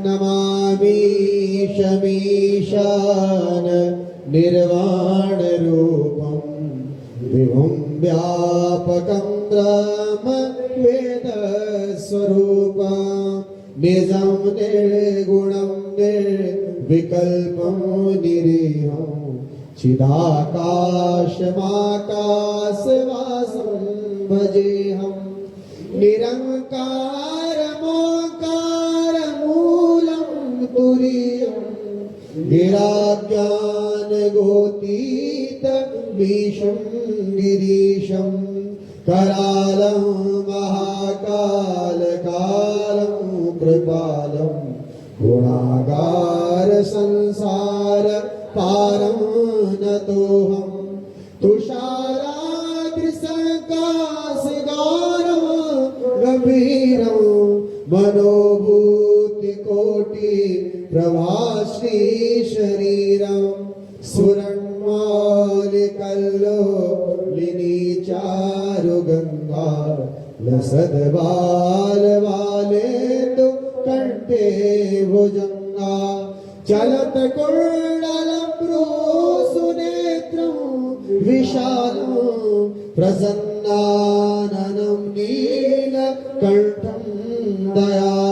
नमामि शमीशान निर्वाणरूपं विभुं व्यापकं ब्रह्म वेदस्वरूपं निजं निर्गुणं निर्विकल्पं निरीहं चिदाकाशमाकाशवासं भजेऽहं निरङ्कारमोङ्कारमूलं तुरीयं गिराज्ञानगोतीतमीशं गिरीशं करालं महाकालकालं कृपालं गुणागार संसार पारं नतोऽहं तुषाराद्रिसङ्काशगारं गम्भीरं मनोभूतिकोटि प्रभाश्री शरीरं सुरन्मौलिकल्लोलिनी चारुगङ्गा लसद्बालवालेन्दु कण्ठे भुजङ्गा चलत कुण्डलं सुनेत्रं विशालं प्रसन्नाननं नीलकण्ठं दया